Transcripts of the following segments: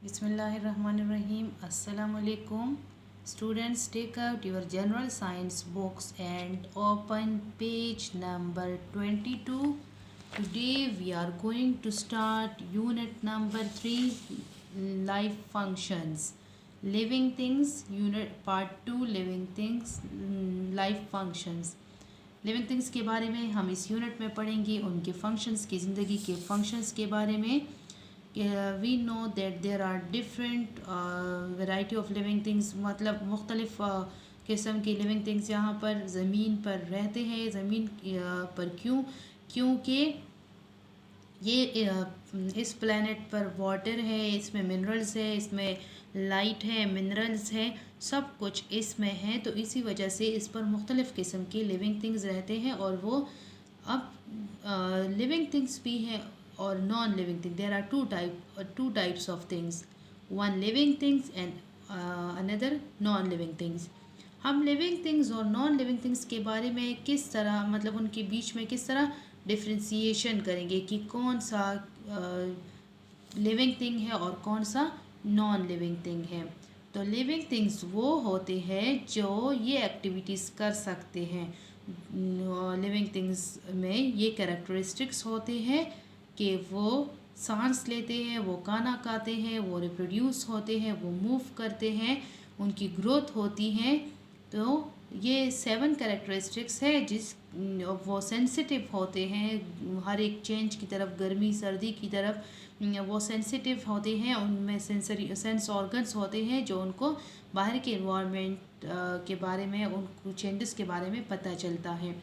Bismillahirrahmanirrahim. Assalamu alaikum. Students, take out your general science books and open page number 22. Today we are going to start unit number 3, life functions. Living things, unit part 2, living things, life functions. Living things के बारे में हम इस unit में पढ़ेंगे, उनके functions की, ज़िंदगी के फंक्शंस के बारे में. We know that there are different variety of living things, मतलब मुख्तलिफ किस्म की लिविंग थिंग्स यहाँ पर ज़मीन पर रहते हैं. ज़मीन पर क्योंकि ये इस प्लेनेट पर वाटर है, इसमें मिनरल्स है, इसमें लाइट है, मिनरल्स है, सब कुछ इसमें है. तो इसी वजह से इस पर मुख्तलिफ़ किस्म की लिविंग थिंग्स रहते हैं. और वो अब लिविंग थिंग्स भी हैं और non living thing. There are two types of things, one living things and another non living things. हम लिविंग थिंग्स और नॉन लिविंग थिंग्स के बारे में किस तरह, मतलब उनके बीच में किस तरह डिफ्रेंसिएशन करेंगे कि कौन सा लिविंग थिंग है और कौन सा नॉन लिविंग थिंग है. तो लिविंग थिंग्स वो होते हैं जो ये एक्टिविटीज़ कर सकते हैं. लिविंग थिंग्स में ये कैरेक्टरिस्टिक्स होते हैं कि वो सांस लेते हैं, वो खाना खाते हैं, वो रिप्रोड्यूस होते हैं, वो मूव करते हैं, उनकी ग्रोथ होती है. तो ये 7 कैरेक्टरिस्टिक्स है जिस वो सेंसिटिव होते हैं हर एक चेंज की तरफ, गर्मी सर्दी की तरफ वो सेंसिटिव होते हैं. उनमें सेंस ऑर्गन्स होते हैं जो उनको बाहर के इन्वायरमेंट के बारे में, उन चेंजेस के बारे में पता चलता है.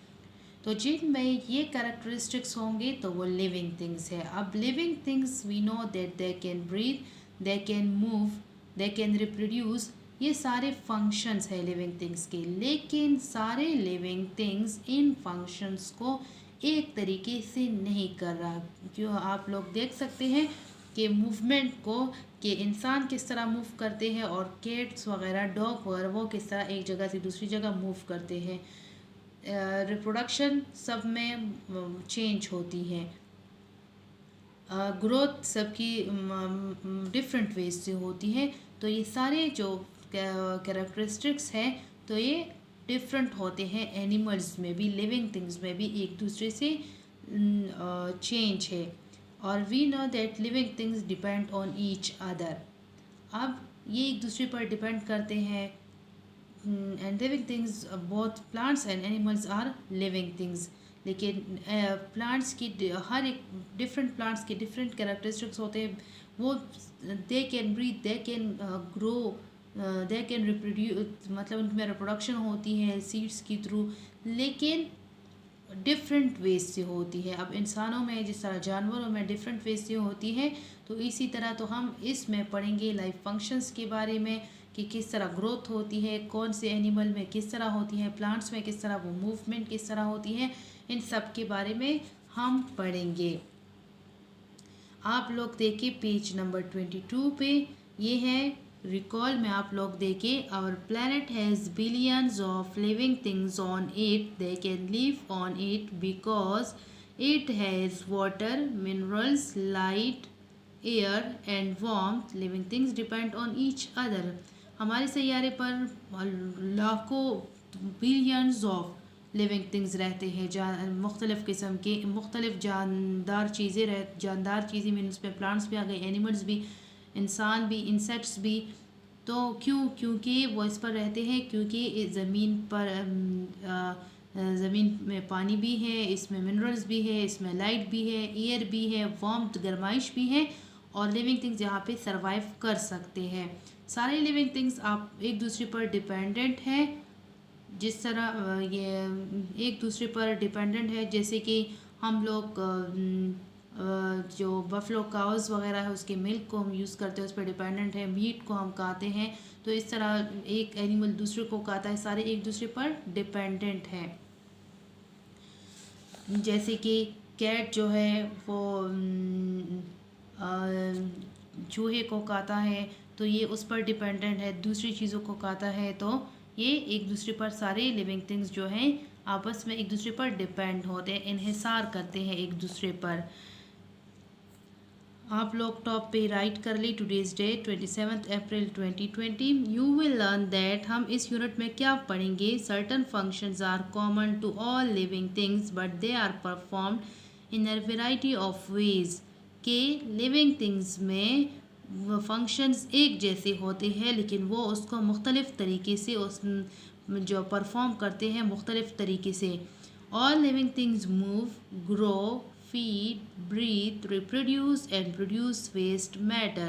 तो जिनमें ये कैरेक्टरिस्टिक्स होंगे तो वो लिविंग थिंग्स है. अब living things we know that they can breathe, they can move, they can reproduce. ये सारे फंक्शंस है लिविंग थिंग्स के. लेकिन सारे लिविंग थिंग्स इन फंक्शंस को एक तरीके से नहीं कर रहा. क्यों, आप लोग देख सकते हैं कि मूवमेंट को, कि इंसान किस तरह मूव करते हैं और कैट्स वगैरह, डॉग वगैरह, वो किस तरह एक जगह से दूसरी जगह मूव करते हैं. रिप्रोडक्शन सब में चेंज होती है. ग्रोथ सबकी डिफरेंट वेज से होती है. तो ये सारे जो कैरेक्टरिस्टिक्स हैं तो ये डिफरेंट होते हैं. एनिमल्स में भी, लिविंग थिंग्स में भी एक दूसरे से चेंज है. और we know that living things depend on each other. अब ये एक दूसरे पर डिपेंड करते हैं. And living things, both plants and animals are living things. लेकिन प्लांट्स की, हर एक डिफरेंट प्लांट्स के डिफरेंट कैरेक्टरिस्टिक्स होते हैं. वो they can breathe, they can grow, they can reproduce, मतलब उनमें रिप्रोडक्शन होती है सीड्स के थ्रू, लेकिन डिफरेंट वेज से होती है. अब इंसानों में जिस तरह जानवरों में डिफरेंट वेज से होती है, तो इसी तरह तो हम इसमें पढ़ेंगे लाइफ फंक्शंस के बारे में कि किस तरह ग्रोथ होती है, कौन से एनिमल में किस तरह होती है, प्लांट्स में किस तरह वो मूवमेंट किस तरह होती है. इन सब के बारे में हम पढ़ेंगे. आप लोग देखिए पेज नंबर 22 पे ये है रिकॉल में. आप लोग देखिए, our planet has billions of living things on it, they can live on it because it has water, minerals, light, air and warmth. Living things depend on each other. हमारे सैयारे पर लाखों, बिलियंस ऑफ लिविंग थिंग्स रहते हैं. मुख्तलिफ़ किस्म के मुख्तलिफ़ जानदार चीज़ें मीन उसमें प्लांट्स भी आ गए, एनिमल्स भी, इंसान भी, इंसेक्ट्स भी. तो क्योंकि वो इस पर रहते हैं, क्योंकि ज़मीन पर ज़मीन में पानी भी है, इसमें मिनरल्स भी है, इसमें लाइट भी है, एयर भी है, वार्मथ गर्माइश भी है, और लिविंग थिंग्स यहाँ पे सरवाइव कर सकते हैं. सारे लिविंग थिंग्स आप एक दूसरे पर डिपेंडेंट हैं. जिस तरह ये एक दूसरे पर डिपेंडेंट है, जैसे कि हम लोग जो बफलो काउस वगैरह है उसके मिल्क को हम यूज़ करते हैं, उस पर डिपेंडेंट है. मीट को हम खाते हैं, तो इस तरह एक एनिमल दूसरे को खाता है. सारे एक दूसरे पर डिपेंडेंट हैं. जैसे कि कैट जो है वो चूहे को खाता है, तो ये उस पर डिपेंडेंट है. दूसरी चीज़ों को खाता है, तो ये एक दूसरे पर, सारे लिविंग थिंग्स जो हैं आपस में एक दूसरे पर डिपेंड होते हैं, इन्हिसार करते हैं एक दूसरे पर. आप लोग टॉप पे राइट कर ली today's day 27 April 2020। You will learn that हम इस यूनिट में क्या पढ़ेंगे। Certain functions are common to all living things but they are performed in a variety of ways. के लिविंग थिंग्स में फंक्शंस एक जैसे होते हैं लेकिन वो उसको मुख्तलिफ तरीके से उस जो परफॉर्म करते हैं मुख्तलिफ तरीके से। All living things move, grow, feed, breathe, reproduce and produce waste matter।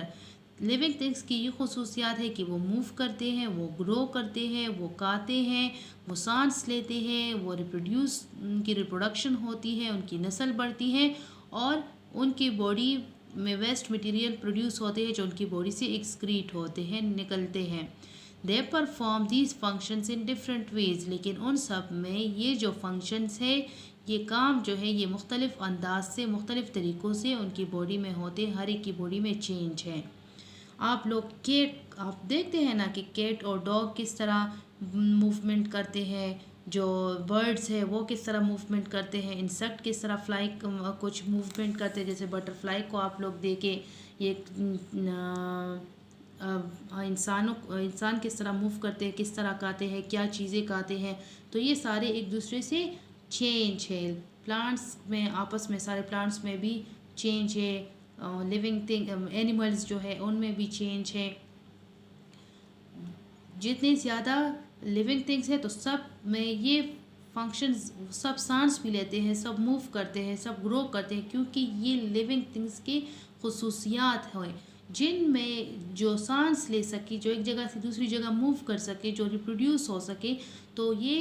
Living things की ये खसूसियात है कि वो मूव करते हैं, वो ग्रो करते हैं, वो खाते हैं, वो सांस लेते हैं, वो रिप्रोड्यूस, उनकी रिप्रोडक्शन होती है, उनकी नस्ल बढ़ती है और उनकी बॉडी में वेस्ट मटेरियल प्रोड्यूस होते हैं जो उनकी बॉडी से एक्सक्रीट होते हैं, निकलते हैं। They perform these functions in different ways. लेकिन उन सब में ये जो फंक्शंस है, ये काम जो है, ये मुख्तलिफ अंदाज से मुख्तलिफ तरीक़ों से उनकी बॉडी में होते हैं। हर एक की बॉडी में चेंज है। आप लोग कैट आप देखते हैं ना कि कैट और डॉग किस तरह मूवमेंट करते हैं, जो बर्ड्स है वो किस तरह मूवमेंट करते हैं, इंसेक्ट किस तरह फ्लाई कुछ मूवमेंट करते हैं। जैसे बटरफ्लाई को आप लोग देखें, ये इंसान किस तरह मूव करते हैं, किस तरह खाते हैं, क्या चीज़ें खाते हैं। तो ये सारे एक दूसरे से चेंज है। प्लांट्स में आपस में सारे प्लांट्स में भी चेंज है। लिविंग थिंग एनिमल्स जो है उनमें भी चेंज है। जितनी ज़्यादा लिविंग थिंग्स है तो सब में ये फंक्शंस, सब सांस भी लेते हैं, सब मूव करते हैं, सब ग्रो करते हैं क्योंकि ये लिविंग थिंग्स की खसूसियात हैं जिनमें जो सांस ले सके, जो एक जगह से दूसरी जगह मूव कर सके, जो रिप्रोड्यूस हो सके। तो ये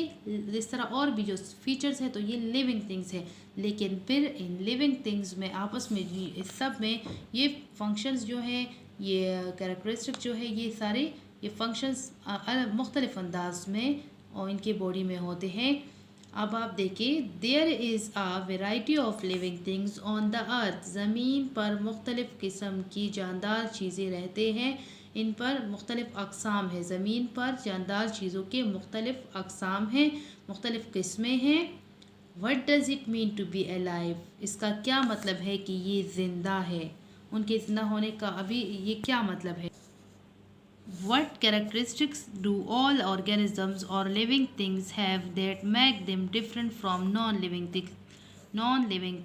इस तरह और भी जो फीचर्स है तो ये लिविंग थिंग्स है। लेकिन फिर इन लिविंग थिंग्स में आपस में इस सब में ये फंक्शंस जो है, ये कैरेक्टरिस्टिक जो है, ये सारे ये फंक्शंस मुख्तलिफ अंदाज में और इनके बॉडी में होते हैं। अब आप देखिए, there is a variety of living things on the earth. ज़मीन पर मुख्तलिफ़ किस्म की जानदार चीज़ें रहते हैं। इन पर मुख्तलिफ़ अक़साम है। ज़मीन पर जानदार चीज़ों के मुख्तलिफ़ अक़साम हैं, मुख्तलिफ़ किस्में हैं। What does it mean to be alive? इसका क्या मतलब है कि ये ज़िंदा है? उनके ज़िंदा होने का अभी ये क्या मतलब है? What characteristics do all organisms or living things have that make them different from non-living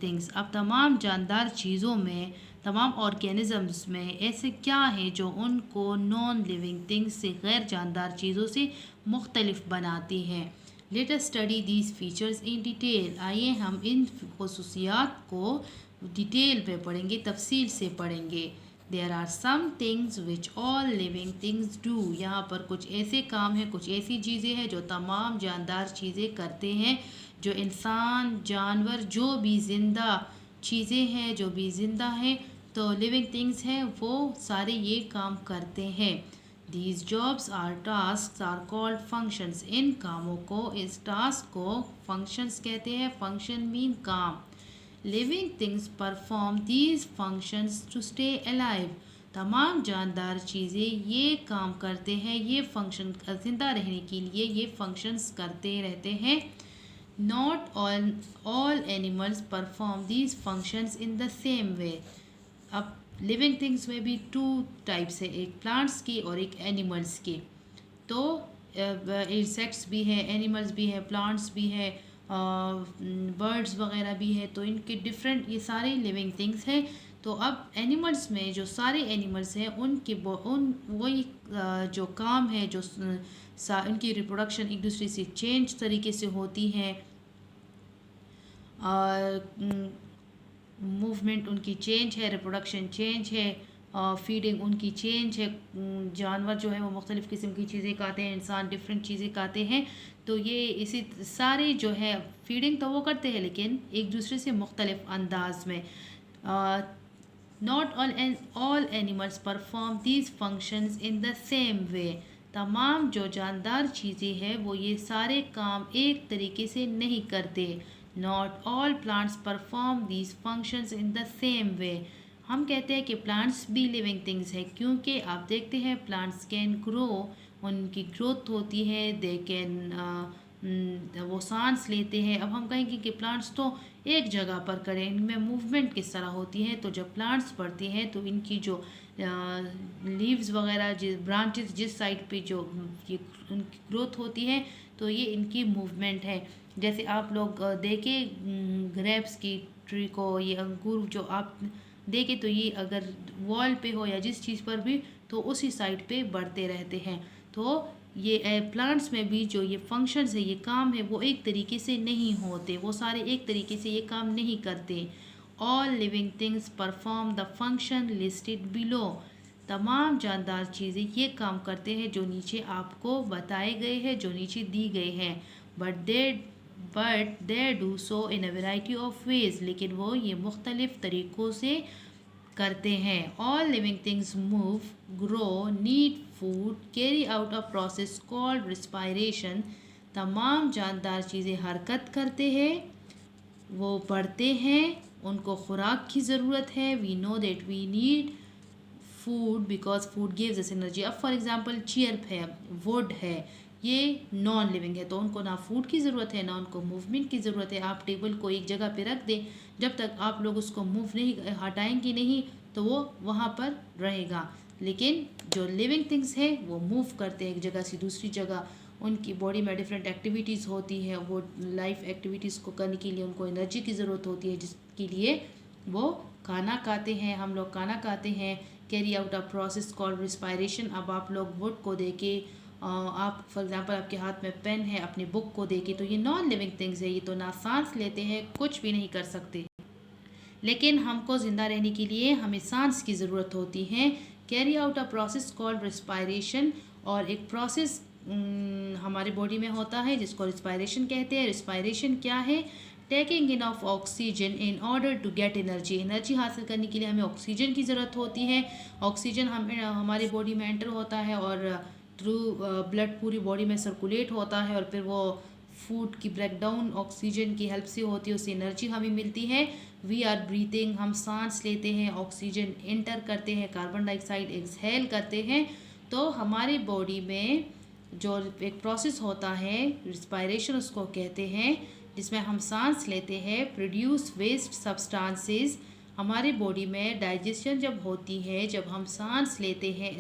things? अब तमाम जानदार चीज़ों में, तमाम ऑर्गेनिज़म्स में ऐसे क्या है जो उनको नॉन लिविंग थिंग्स से, गैर जानदार चीज़ों से मुख्तलिफ बनाती हैं। Let us study these features in detail. आइए हम इन खसूसियात को डिटेल में पढ़ेंगे, तफसील से पढ़ेंगे। There are some things which all living things do. यहाँ पर कुछ ऐसे काम हैं, कुछ ऐसी चीज़ें हैं जो तमाम जानदार चीज़ें करते हैं। जो इंसान, जानवर, जो भी ज़िंदा चीज़ें हैं, जो भी ज़िंदा हैं, तो लिविंग थिंग्स हैं, वो सारे ये काम करते हैं। These jobs or tasks are called functions. इन कामों को, इस टास्क को फंक्शंस कहते हैं। फंक्शन मीन काम। Living things perform these functions to stay alive. तमाम जानदार चीज़ें ये काम करते हैं, ये फंक्शन ज़िंदा रहने के लिए ये फंक्शंस करते रहते हैं। Not all animals perform these functions in the same way. अब लिविंग थिंग्स में भी टू टाइप्स है, एक प्लांट्स की और एक एनिमल्स की। तो इंसेक्ट्स भी हैं, एनिमल्स भी हैं, प्लांट्स भी हैं, बर्ड्स वगैरह भी है। तो इनके डिफरेंट ये सारे लिविंग थिंग्स हैं। तो अब एनिमल्स में जो सारे एनिमल्स हैं उनके वही जो काम है, जो उनकी रिप्रोडक्शन एक दूसरे से चेंज तरीके से होती है, मूवमेंट उनकी चेंज है, रिप्रोडक्शन चेंज है, फीडिंग उनकी चेंज है। जानवर जो है वो मुख्तलिफ़ किस्म की चीज़ें खाते हैं, इंसान डिफरेंट चीज़ें खाते हैं। तो ये इसी सारे जो है फीडिंग तो वो करते हैं लेकिन एक दूसरे से मुख्तलिफ़ अंदाज में। Not all animals perform these functions in the same way. तमाम जो जानदार चीज़ें हैं वो ये सारे काम एक तरीके से नहीं करते। Not all plants perform these functions in the same way. हम कहते हैं कि प्लांट्स भी लिविंग थिंग्स है क्योंकि आप देखते हैं प्लांट्स कैन ग्रो, उनकी ग्रोथ होती है। दे कैन वो सांस लेते हैं। अब हम कहेंगे कि प्लांट्स तो एक जगह पर करें, इनमें मूवमेंट किस तरह होती है। तो जब प्लांट्स बढ़ते हैं तो इनकी जो लीव्स वगैरह, जिस ब्रांचेस जिस साइड पे जो ये उनकी ग्रोथ होती है, तो ये इनकी मूवमेंट है। जैसे आप लोग देखें ग्रेप्स की ट्री को, ये अंगूर जो आप देखें तो ये अगर वॉल पे हो या जिस चीज़ पर भी, तो उसी साइड पे बढ़ते रहते हैं। तो ये प्लांट्स में भी जो ये फंक्शंस है, ये काम है, वो एक तरीके से नहीं होते, वो सारे एक तरीके से ये काम नहीं करते। All living things perform the function listed below. तमाम जानदार चीज़ें ये काम करते हैं जो नीचे आपको बताए गए हैं, जो नीचे दी गई हैं। But they do so in a variety of veg, लेकिन वो ये मुख्तलिफ तरीक़ों से करते हैं। All living things move, grow, need food, carry out a process called respiration. तमाम जानदार चीज़ें हरकत करते हैं, वो बढ़ते हैं, उनको खुराक की ज़रूरत है। We know that we need food because food gives us energy. अब फॉर एग्जांपल चेयर है, वुड है, ये नॉन लिविंग है, तो उनको ना फूड की ज़रूरत है ना उनको मूवमेंट की ज़रूरत है। आप टेबल को एक जगह पे रख दें, जब तक आप लोग उसको मूव नहीं हटाएंगे नहीं, तो वो वहाँ पर रहेगा। लेकिन जो लिविंग थिंग्स है वो मूव करते हैं एक जगह से दूसरी जगह। उनकी बॉडी में डिफरेंट एक्टिविटीज़ होती है, वो लाइफ एक्टिविटीज़ को करने के लिए उनको एनर्जी की ज़रूरत होती है, जिसके लिए वो खाना खाते हैं। हम लोग खाना खाते हैं, carry out a process called respiration. अब आप लोग वुड को देके, आप फॉर एग्जांपल आपके हाथ में पेन है, अपनी बुक को देके, तो ये नॉन लिविंग थिंग्स है, ये तो ना सांस लेते हैं, कुछ भी नहीं कर सकते। लेकिन हमको ज़िंदा रहने के लिए हमें सांस की ज़रूरत होती है। Carry out a process called respiration, और एक प्रोसेस हमारे बॉडी में होता है जिसको रिस्पायरेशन कहते हैं। रिस्पायरेशन क्या है? Taking in of oxygen in order to get energy. Energy हासिल करने के लिए हमें ऑक्सीजन की ज़रूरत होती है। ऑक्सीजन हमारी बॉडी में एंटर होता है और थ्रू ब्लड पूरी बॉडी में सर्कुलेट होता है, और फिर वो फूड की ब्रेकडाउन ऑक्सीजन की हेल्प से होती है, उससे एनर्जी हमें मिलती है। वी आर ब्रीथिंग, हम सांस लेते हैं, ऑक्सीजन इंटर करते हैं, कार्बन डाइऑक्साइड एक्सहेल करते हैं। तो हमारी बॉडी में जो एक प्रोसेस होता है रिस्पायरेशन उसको कहते हैं, जिसमें हम सांस लेते हैं, प्रोड्यूस वेस्ट सब्सटेंसेस। हमारे बॉडी में डाइजेशन जब होती है, जब हम सांस लेते हैं,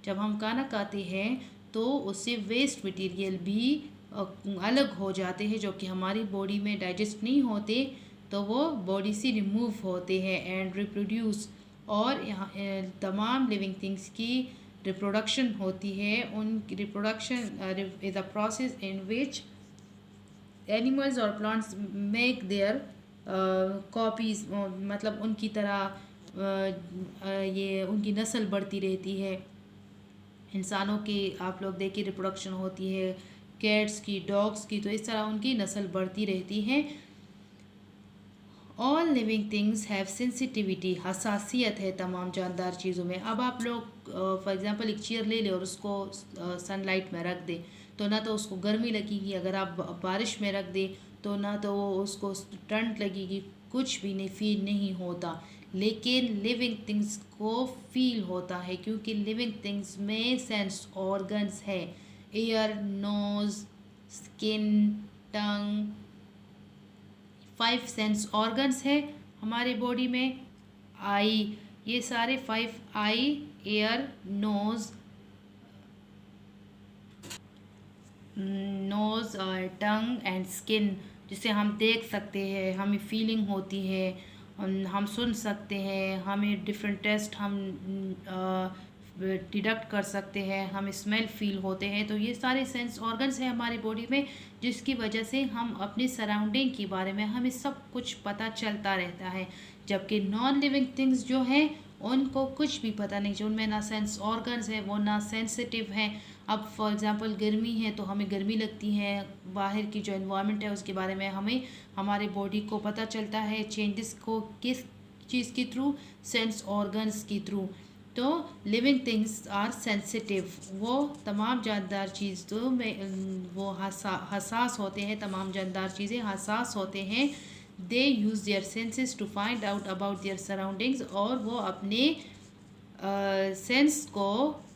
जब हम खाना खाते हैं, तो उससे वेस्ट मटेरियल भी अलग हो जाते हैं जो कि हमारी बॉडी में डाइजेस्ट नहीं होते, तो वो बॉडी से रिमूव होते हैं एंड रिप्रोड्यूस। और यहाँ तमाम लिविंग थिंग्स की रिप्रोडक्शन होती है। उन reproduction is a process in which animals और प्लांट्स मेक देयर कॉपीज़, मतलब उनकी तरह ये उनकी नस्ल बढ़ती रहती है। इंसानों की आप लोग देखिए रिप्रोडक्शन होती है, कैट्स की, डॉग्स की, तो इस तरह उनकी नस्ल बढ़ती रहती है। All living things have sensitivity, हसासियत है तमाम जानदार चीज़ों में। अब आप लोग फॉर एग्जांपल एक चेयर ले लें और उसको सनलाइट में रख दें, तो ना तो उसको गर्मी लगेगी। अगर आप बारिश में रख दें तो ना तो उसको ठंड लगेगी, कुछ भी नहीं फील नहीं होता। लेकिन लिविंग थिंग्स को फील होता है, क्योंकि लिविंग थिंग्स में सेंस ऑर्गन्स है। एयर, नोज, स्किन, टंग, 5 सेंस ऑर्गन्स है हमारे बॉडी में। आई, ये सारे 5, आई, एयर, नोज और टंग एंड स्किन, जिसे हम देख सकते हैं, हमें फीलिंग होती है, हम सुन सकते हैं, हमें डिफरेंट टेस्ट हम डिडक्ट कर सकते हैं, हमें स्मेल फील होते हैं। तो ये सारे सेंस ऑर्गन्स हैं हमारी बॉडी में, जिसकी वजह से हम अपने सराउंडिंग के बारे में हमें सब कुछ पता चलता रहता है। जबकि नॉन लिविंग थिंग्स जो हैं उनको कुछ भी पता नहीं, जो उनमें ना सेंस ऑर्गन्स है, वो ना सेंसिटिव हैं। अब फॉर एग्जांपल गर्मी है तो हमें गर्मी लगती है, बाहर की जो एनवायरनमेंट है उसके बारे में हमें हमारे बॉडी को पता चलता है चेंजेस को, किस चीज़ के थ्रू, सेंस ऑर्गन्स के थ्रू। तो लिविंग थिंग्स आर सेंसिटिव, वो तमाम जानदार चीज़ों में वो हसास होते हैं, तमाम जानदार चीज़ें हसास होते हैं। They use their senses to find out about their surroundings, और वो अपने सेंस को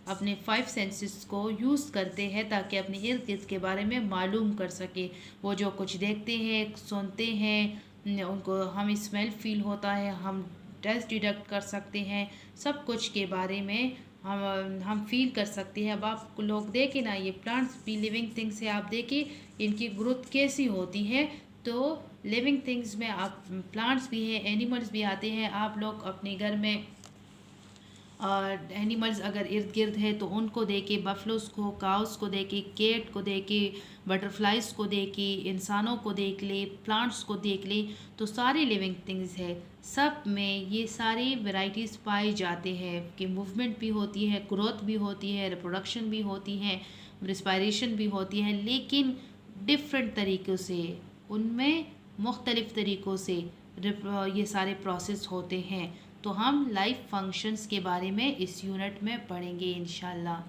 अपने 5 सेंसेस को यूज़ करते हैं ताकि अपने इर्द गिर्द के बारे में मालूम कर सके। वो जो कुछ देखते हैं, सुनते हैं, उनको हमें स्मेल फील होता है, हम टेस्ट डिडक्ट कर सकते हैं, सब कुछ के बारे में हम फील कर सकते हैं। अब आप लोग देखें ना, ये प्लांट्स भी लिविंग थिंग्स है, आप देखिए इनकी ग्रोथ कैसी होती है। तो लिविंग थिंग्स में आप प्लांट्स भी हैं, एनिमल्स भी आते हैं। आप लोग अपने घर में एनिमल्स अगर इर्द गिर्द है तो उनको देखे, बफलोस को, काउस को देखे, केट को देखे, बटरफ्लाइज को देखे, इंसानों को देख ले, प्लांट्स को देख ले, तो सारी लिविंग थिंग्स है। सब में ये सारी वैरायटीज़ पाए जाते हैं कि मूवमेंट भी होती है, ग्रोथ भी होती है, रिप्रोडक्शन भी होती है, रिस्पायरेशन भी होती है, लेकिन डिफरेंट तरीक़ों से, उनमें मुख्तलिफ़ तरीक़ों से ये सारे प्रोसेस होते हैं। तो हम लाइफ फंक्शंस के बारे में इस यूनिट में पढ़ेंगे इंशाल्लाह।